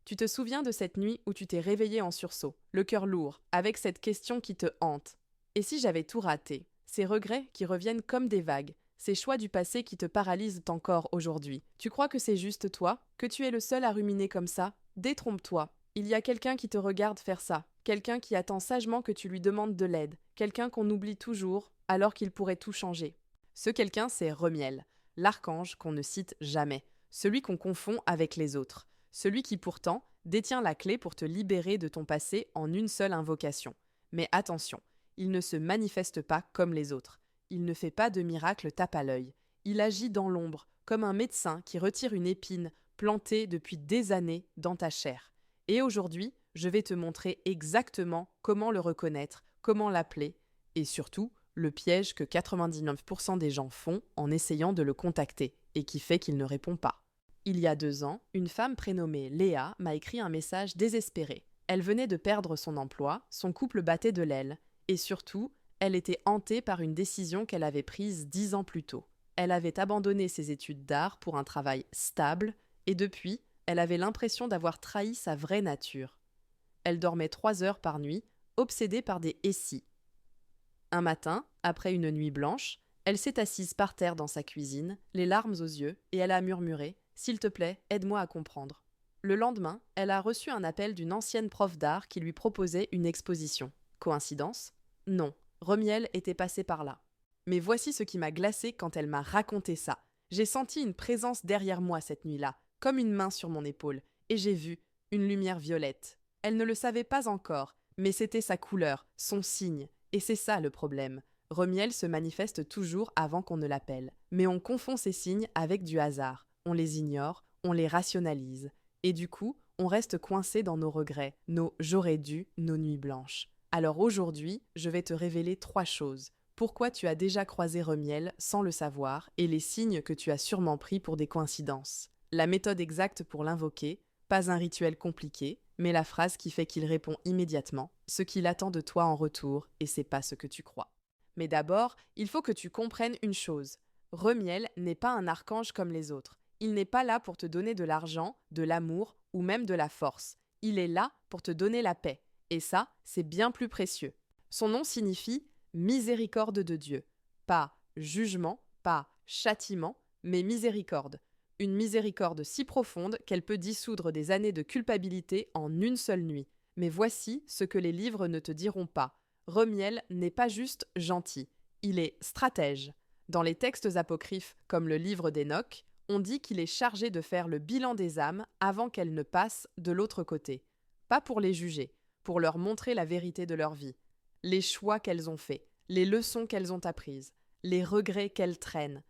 Tu te souviens de cette nuit où tu t'es réveillé en sursaut, le cœur lourd, avec cette question qui te hante. Et si j'avais tout raté? Ces regrets qui reviennent comme des vagues, ces choix du passé qui te paralysent encore aujourd'hui. Tu crois que c'est juste toi? Que tu es le seul à ruminer comme ça? Détrompe-toi. Il y a quelqu'un qui te regarde faire ça, quelqu'un qui attend sagement que tu lui demandes de l'aide, quelqu'un qu'on oublie toujours alors qu'il pourrait tout changer. Ce quelqu'un, c'est Remiel, l'archange qu'on ne cite jamais, celui qu'on confond avec les autres, celui qui pourtant détient la clé pour te libérer de ton passé en une seule invocation. Mais attention, il ne se manifeste pas comme les autres. Il ne fait pas de miracle tape à l'œil. Il agit dans l'ombre, comme un médecin qui retire une épine plantée depuis des années dans ta chair. Et aujourd'hui, je vais te montrer exactement comment le reconnaître, comment l'appeler, et surtout, le piège que 99% des gens font en essayant de le contacter, et qui fait qu'il ne répond pas. Il y a 2 ans, une femme prénommée Léa m'a écrit un message désespéré. Elle venait de perdre son emploi, son couple battait de l'aile, et surtout, elle était hantée par une décision qu'elle avait prise 10 ans plus tôt. Elle avait abandonné ses études d'art pour un travail stable, et depuis, elle avait l'impression d'avoir trahi sa vraie nature. Elle dormait 3 heures par nuit, obsédée par des « et si ». Un matin, après une nuit blanche, elle s'est assise par terre dans sa cuisine, les larmes aux yeux, et elle a murmuré « S'il te plaît, aide-moi à comprendre ». Le lendemain, elle a reçu un appel d'une ancienne prof d'art qui lui proposait une exposition. Coïncidence? Non, Remiel était passé par là. Mais voici ce qui m'a glacée quand elle m'a raconté ça. J'ai senti une présence derrière moi cette nuit-là, comme une main sur mon épaule, et j'ai vu une lumière violette. Elle ne le savait pas encore, mais c'était sa couleur, son signe, et c'est ça le problème. Remiel se manifeste toujours avant qu'on ne l'appelle, mais on confond ces signes avec du hasard, on les ignore, on les rationalise, et du coup, on reste coincé dans nos regrets, nos « j'aurais dû », nos nuits blanches. Alors aujourd'hui, je vais te révéler 3 choses. Pourquoi tu as déjà croisé Remiel sans le savoir et les signes que tu as sûrement pris pour des coïncidences. La méthode exacte pour l'invoquer, pas un rituel compliqué, mais la phrase qui fait qu'il répond immédiatement, ce qu'il attend de toi en retour et c'est pas ce que tu crois. Mais d'abord, il faut que tu comprennes une chose. Remiel n'est pas un archange comme les autres. Il n'est pas là pour te donner de l'argent, de l'amour ou même de la force. Il est là pour te donner la paix. Et ça, c'est bien plus précieux. Son nom signifie miséricorde de Dieu. Pas jugement, pas châtiment, mais miséricorde. Une miséricorde si profonde qu'elle peut dissoudre des années de culpabilité en une seule nuit. Mais voici ce que les livres ne te diront pas. Remiel n'est pas juste gentil, il est stratège. Dans les textes apocryphes, comme le livre d'Enoch, on dit qu'il est chargé de faire le bilan des âmes avant qu'elles ne passent de l'autre côté. Pas pour les juger, pour leur montrer la vérité de leur vie, les choix qu'elles ont faits, les leçons qu'elles ont apprises, les regrets qu'elles traînent,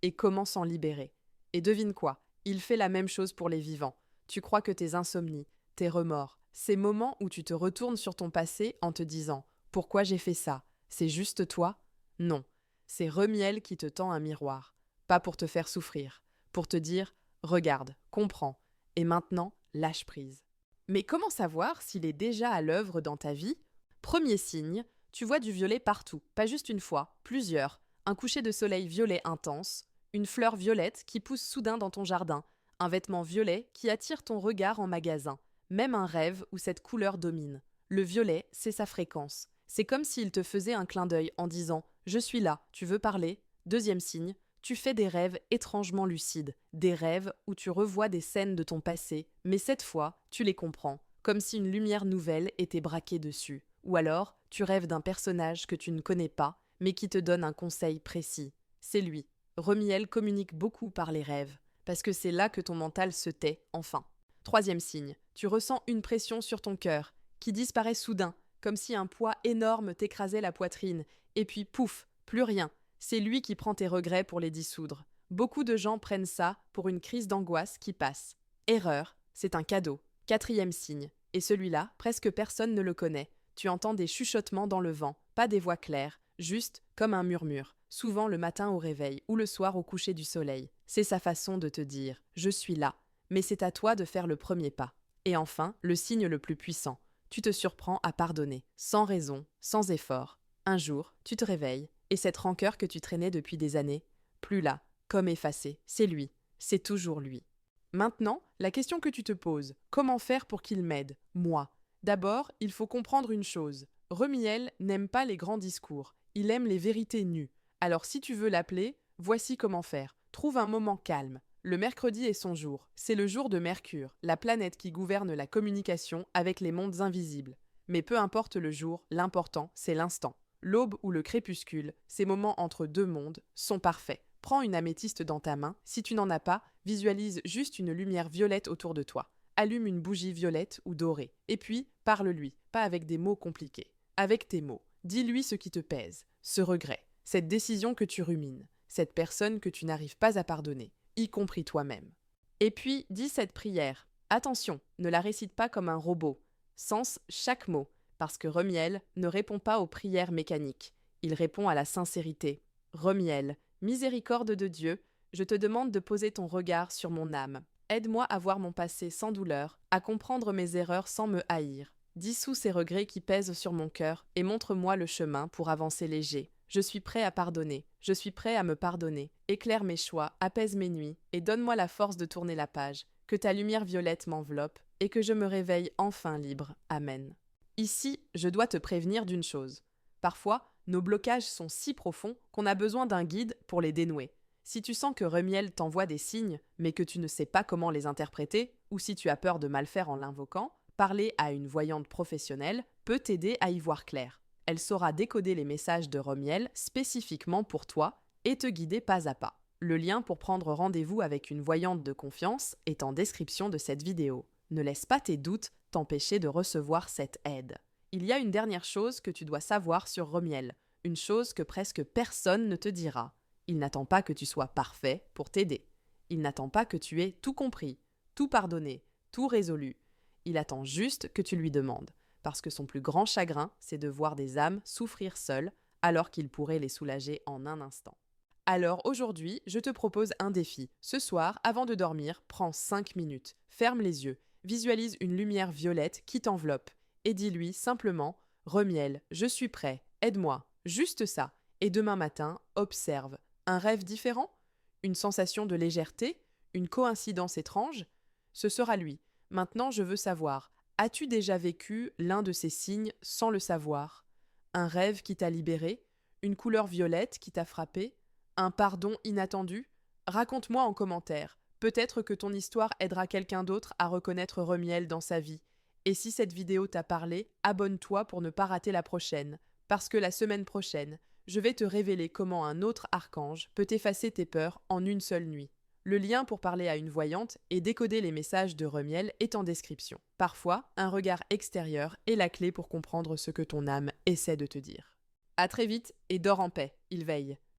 et comment s'en libérer. Et devine quoi, il fait la même chose pour les vivants. Tu crois que tes insomnies, tes remords, ces moments où tu te retournes sur ton passé en te disant « Pourquoi j'ai fait ça? C'est juste toi ?» Non, c'est Remiel qui te tend un miroir, pas pour te faire souffrir, pour te dire « Regarde, comprends, et maintenant, lâche prise ». Mais comment savoir s'il est déjà à l'œuvre dans ta vie? Premier signe, tu vois du violet partout, pas juste une fois, plusieurs. Un coucher de soleil violet intense, une fleur violette qui pousse soudain dans ton jardin, un vêtement violet qui attire ton regard en magasin, même un rêve où cette couleur domine. Le violet, c'est sa fréquence. C'est comme s'il te faisait un clin d'œil en disant « Je suis là, tu veux parler ?» Deuxième signe, tu fais des rêves étrangement lucides, des rêves où tu revois des scènes de ton passé, mais cette fois, tu les comprends, comme si une lumière nouvelle était braquée dessus. Ou alors, tu rêves d'un personnage que tu ne connais pas, mais qui te donne un conseil précis. C'est lui. Remiel communique beaucoup par les rêves, parce que c'est là que ton mental se tait, enfin. Troisième signe, tu ressens une pression sur ton cœur, qui disparaît soudain, comme si un poids énorme t'écrasait la poitrine, et puis pouf, plus rien. C'est lui qui prend tes regrets pour les dissoudre. Beaucoup de gens prennent ça pour une crise d'angoisse qui passe. Erreur, c'est un cadeau. Quatrième signe, et celui-là, presque personne ne le connaît. Tu entends des chuchotements dans le vent, pas des voix claires, juste comme un murmure, souvent le matin au réveil ou le soir au coucher du soleil. C'est sa façon de te dire « je suis là », mais c'est à toi de faire le premier pas. Et enfin, le signe le plus puissant, tu te surprends à pardonner, sans raison, sans effort. Un jour, tu te réveilles, et cette rancœur que tu traînais depuis des années, plus là, comme effacée, c'est lui, c'est toujours lui. Maintenant, la question que tu te poses, comment faire pour qu'il m'aide, moi? D'abord, il faut comprendre une chose. Remiel n'aime pas les grands discours, il aime les vérités nues. Alors si tu veux l'appeler, voici comment faire. Trouve un moment calme. Le mercredi est son jour. C'est le jour de Mercure, la planète qui gouverne la communication avec les mondes invisibles. Mais peu importe le jour, l'important, c'est l'instant. L'aube ou le crépuscule, ces moments entre deux mondes, sont parfaits. Prends une améthyste dans ta main. Si tu n'en as pas, visualise juste une lumière violette autour de toi. Allume une bougie violette ou dorée. Et puis, parle-lui, pas avec des mots compliqués. Avec tes mots. Dis-lui ce qui te pèse, ce regret, cette décision que tu rumines, cette personne que tu n'arrives pas à pardonner, y compris toi-même. Et puis, dis cette prière. Attention, ne la récite pas comme un robot. Sens chaque mot, parce que Remiel ne répond pas aux prières mécaniques. Il répond à la sincérité. Remiel, miséricorde de Dieu, je te demande de poser ton regard sur mon âme. Aide-moi à voir mon passé sans douleur, à comprendre mes erreurs sans me haïr. Dissous ces regrets qui pèsent sur mon cœur et montre-moi le chemin pour avancer léger. Je suis prêt à pardonner, je suis prêt à me pardonner. Éclaire mes choix, apaise mes nuits et donne-moi la force de tourner la page. Que ta lumière violette m'enveloppe et que je me réveille enfin libre. Amen. Ici, je dois te prévenir d'une chose. Parfois, nos blocages sont si profonds qu'on a besoin d'un guide pour les dénouer. Si tu sens que Remiel t'envoie des signes, mais que tu ne sais pas comment les interpréter, ou si tu as peur de mal faire en l'invoquant, parler à une voyante professionnelle peut t'aider à y voir clair. Elle saura décoder les messages de Remiel spécifiquement pour toi et te guider pas à pas. Le lien pour prendre rendez-vous avec une voyante de confiance est en description de cette vidéo. Ne laisse pas tes doutes t'empêcher de recevoir cette aide. Il y a une dernière chose que tu dois savoir sur Remiel, une chose que presque personne ne te dira. Il n'attend pas que tu sois parfait pour t'aider. Il n'attend pas que tu aies tout compris, tout pardonné, tout résolu. Il attend juste que tu lui demandes, parce que son plus grand chagrin, c'est de voir des âmes souffrir seules, alors qu'il pourrait les soulager en un instant. Alors aujourd'hui, je te propose un défi. Ce soir, avant de dormir, prends 5 minutes, ferme les yeux, visualise une lumière violette qui t'enveloppe, et dis-lui simplement « Remiel, je suis prêt, aide-moi », juste ça. Et demain matin, observe. Un rêve différent? Une sensation de légèreté? Une coïncidence étrange? Ce sera lui. Maintenant, je veux savoir, as-tu déjà vécu l'un de ces signes sans le savoir? Un rêve qui t'a libéré? Une couleur violette qui t'a frappé? Un pardon inattendu? Raconte-moi en commentaire. Peut-être que ton histoire aidera quelqu'un d'autre à reconnaître Remiel dans sa vie. Et si cette vidéo t'a parlé, abonne-toi pour ne pas rater la prochaine. Parce que la semaine prochaine, je vais te révéler comment un autre archange peut effacer tes peurs en une seule nuit. Le lien pour parler à une voyante et décoder les messages de Remiel est en description. Parfois, un regard extérieur est la clé pour comprendre ce que ton âme essaie de te dire. À très vite et dors en paix, il veille.